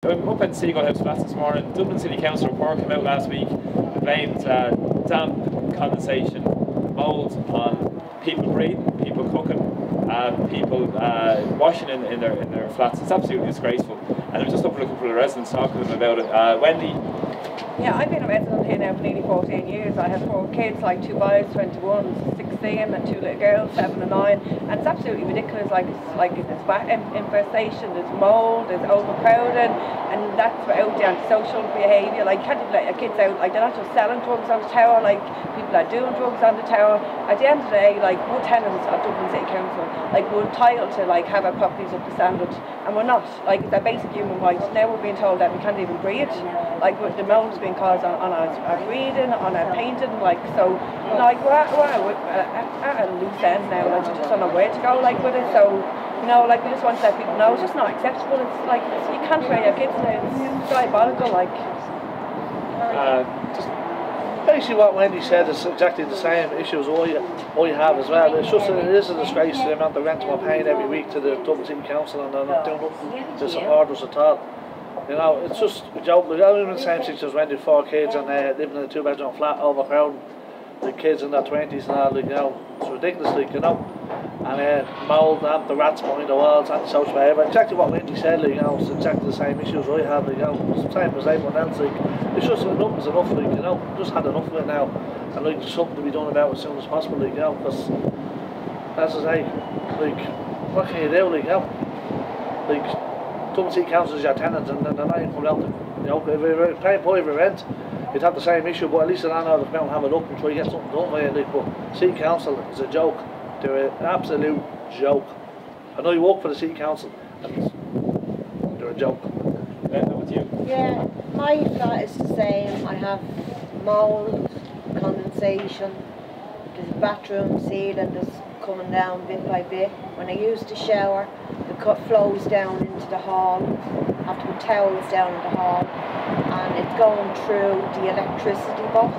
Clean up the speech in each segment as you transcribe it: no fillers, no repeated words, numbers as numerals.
I'm up at Seagull House Flats this morning. Dublin City Council report came out last week. It blamed damp, condensation, mould on people breathing, people cooking, people washing in their flats. It's absolutely disgraceful. And I'm just up with a couple of residents talking to them about it. Wendy. Yeah, I've been a resident here now for nearly 14 years. I have 4 kids, like 2 boys, 21, 16, and 2 little girls, 7 and 9. And it's absolutely ridiculous. Like there's infestation, there's mould, there's overcrowding, and that's without the antisocial behaviour. Like, you can't even let your kids out. Like, they're not just selling drugs on the tower. Like, people are doing drugs on the tower. At the end of the day, like, we're tenants of Dublin City Council. Like, we're entitled to like have our properties up to standard, and we're not. Like, it's a basic human right. Now we're being told that we can't even breathe. Like, the mold's being caused on our breathing, on our painting. Like, so, like, we're at a loose end now. Like, we just don't know where to go, like, with it. So, you know, like, we just want to let people know it's just not acceptable. It's like, you can't train your kids now. It's diabolical, like. Basically what Wendy said is exactly the same issues all you have as well. It's just, it is a disgrace to the amount of rent we're paying every week to the Dublin City Council, and they're not doing nothing to support us at all. You know, it's just a joke. Like, I'm in the same situation as Wendy, 4 kids, and living in a 2-bedroom flat, overcrowded, the kids in their 20s and all, like, you know, it's ridiculous, like, you know. And mould, the rats behind the walls, antisocial behaviour. Exactly what Wendy said, like, you know, it's exactly the same issues I have, like, you know, it's the same as everyone else, like, it's just enough is enough, like, you know, just had enough of it now, and like, there's something to be done about it as soon as possible, like, you know, because, as I say, like, what can you do, like, you know, like, Dublin City Council is your tenant, and they're not even coming out to, you know, if you're paying private rent, you'd have the same issue, but at least they're not out of the have a look and try to get something done for you, like, but City Council is a joke. They're an absolute joke. I know you work for the City Council, and they're a joke. With you? Yeah, my flat is the same. I have mould, condensation, there's a bathroom ceiling that's coming down bit by bit. When I use the shower, the cut flows down into the hall. I have to put towels down in the hall, and it's going through the electricity box.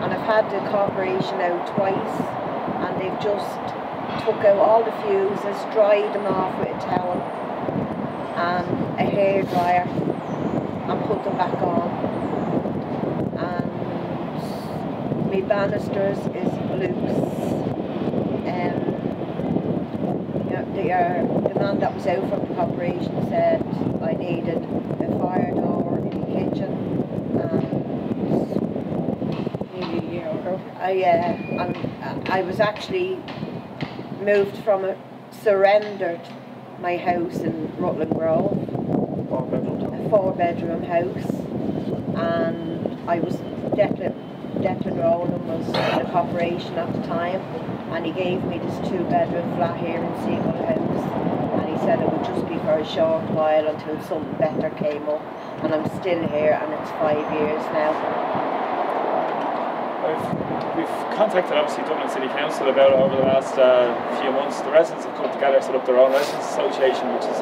And I've had the corporation out twice, and they've just took out all the fuses, dried them off with a towel and a hairdryer, and put them back on. And my banisters is loose. The man that was out from the corporation said I needed a fire door in the kitchen, and I was actually moved from surrendered my house in Rutland Grove, a 4-bedroom house, and I was Declan Rowland was the corporation at the time, and he gave me this 2-bedroom flat here in Seagull House, and he said it would just be for a short while until something better came up, and I'm still here, and it's 5 years now. We've contacted obviously Dublin City Council about it over the last few months. The residents have come together, set up their own residents association, which is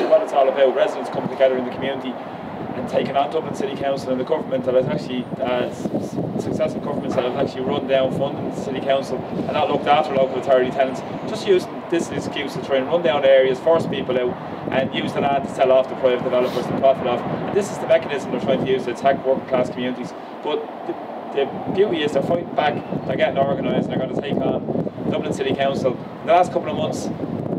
what it's all about. Residents coming together in the community and taking on Dublin City Council and the government that has actually successive governments that have actually run down funding the City Council and not looked after local authority tenants, just using this excuse to try and run down areas, force people out, and use the land to sell off to private developers to profit off. And this is the mechanism they're trying to use to attack working class communities. But the beauty is they're fighting back, they're getting organised, and they're going to take on Dublin City Council. In the last couple of months,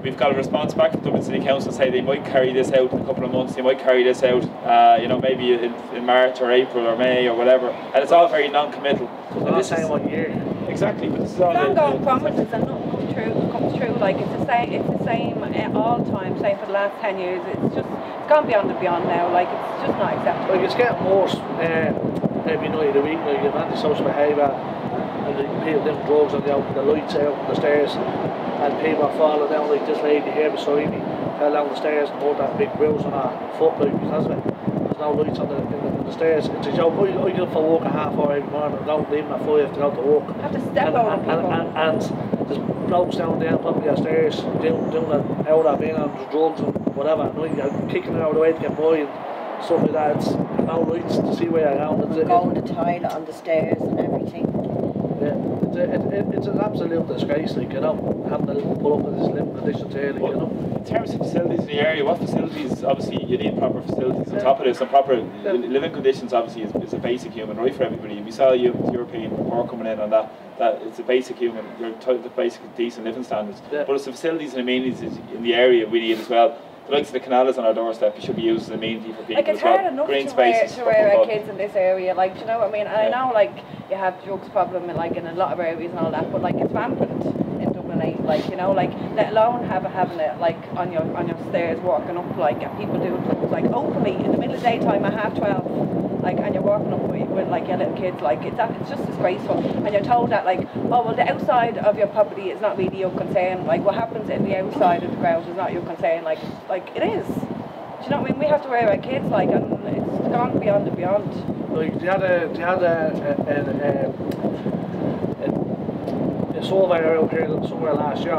we've got a response back from Dublin City Council to say they might carry this out in a couple of months, they might carry this out, you know, maybe in March or April or May or whatever, and it's all very non-committal. And this is 1 year. Exactly, but this is all ongoing promises and nothing comes true. Like, it's the same all the time, same for the last 10 years. It's gone beyond and beyond now. Like, it's just not acceptable. Like, it's getting worse every night of the week. Like, you have antisocial behaviour, and the people doing drugs on the lights out on the stairs, and people are falling down. Like this lady here beside me fell down the stairs and brought that big bruise on her foot, like, because of it. There's no lights on the stairs. It's a joke. I get up for walk at 4:30 every morning, and don't leave at 5 to go to work. You have to step over people. And there's blokes down there on top of your stairs doing that out of being on drugs and whatever. And you're kicking it out of the way to get by and stuff like that. It's no lights to see where you're going. Going to the toilet on the stairs and everything. Yeah, it's an absolute disgrace, like, you know, having to pull up with these living conditions here, like, you know. In terms of facilities in the area, what facilities, obviously you need proper facilities on top of this, and proper living conditions obviously is a basic human right for everybody. We saw the European report coming in on that it's a basic human, the basic decent living standards. But it's the facilities and amenities in the area we need as well. The likes of the canal is on our doorstep, it should be used as an amenity for people like, it's as well. hard enough Green to spaces rear our kids in this area, like, do you know what I mean? And I know, like, you have drugs problem in, like, in a lot of areas and all that, but, like, it's rampant in Dublin 8, like, you know, like, let alone having it, like, on your stairs walking up, like, and people doing drugs, like, openly in the middle of the daytime at 12:30, like, and you're walking up with like, your little kids, like, it's just disgraceful. And you're told that, like, oh, well, the outside of your property is not really your concern, like, what happens in the outside of the ground is not your concern, like, it is. Do you know what I mean? We have to wear our kids, like, and it's gone beyond and beyond. Like, they had a survey out here somewhere last year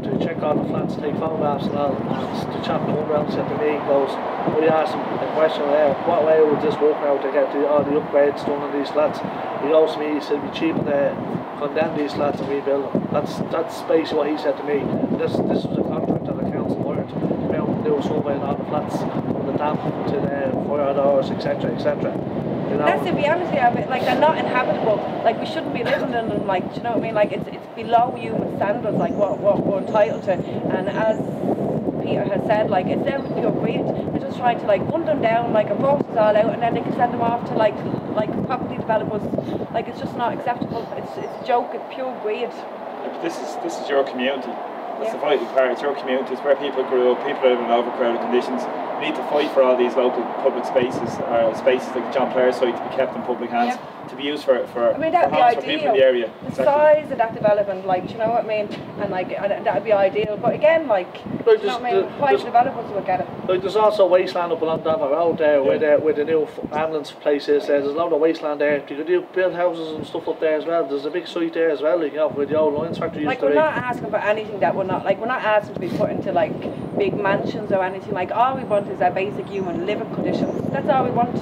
to check all the flats, take photographs and all, and the chap come around and said to me, he goes, we asked him a question there, what way would this work out to get all the upgrades done in these flats? He goes to me, he said, it'd be cheaper to condemn these flats and rebuild them. That's basically what he said to me. This was a contract that the council hired to come out and do a survey on all the flats, from the damp to the fire doors, etc, etc. You know? That's the reality of it, like, they're not inhabitable, like, we shouldn't be living in them, like, do you know what I mean, like, it's below human standards, like, what we're entitled to, and as Peter has said, like, it's them with pure greed. They're just trying to, like, run them down, like, and force us all out, and then they can send them off to, like property developers. Like, it's just not acceptable. It's a joke. It's pure greed. This is your community. That's the vital part. It's your community. It's where people grew up. People live in overcrowded conditions. We need to fight for all these local public spaces, spaces like John Blair's site, to be kept in public hands, to be used for I mean, that'd be homes for people in the area. The size of that development, like, do you know what I mean? And, like, that'd be ideal. But again, like, do you know what I mean? Private developers will get it. Like, there's also wasteland up along Dover Road there, where the new ambulance place is. There's a lot of wasteland there. You could build houses and stuff up there as well. There's a big site there as well, like, you know, where the old Lions factory used to be. Like, we're not asking for anything that we're not, like, we're not asking to be put into, like, big mansions or anything. Like, all we want is our basic human living conditions. That's all we want.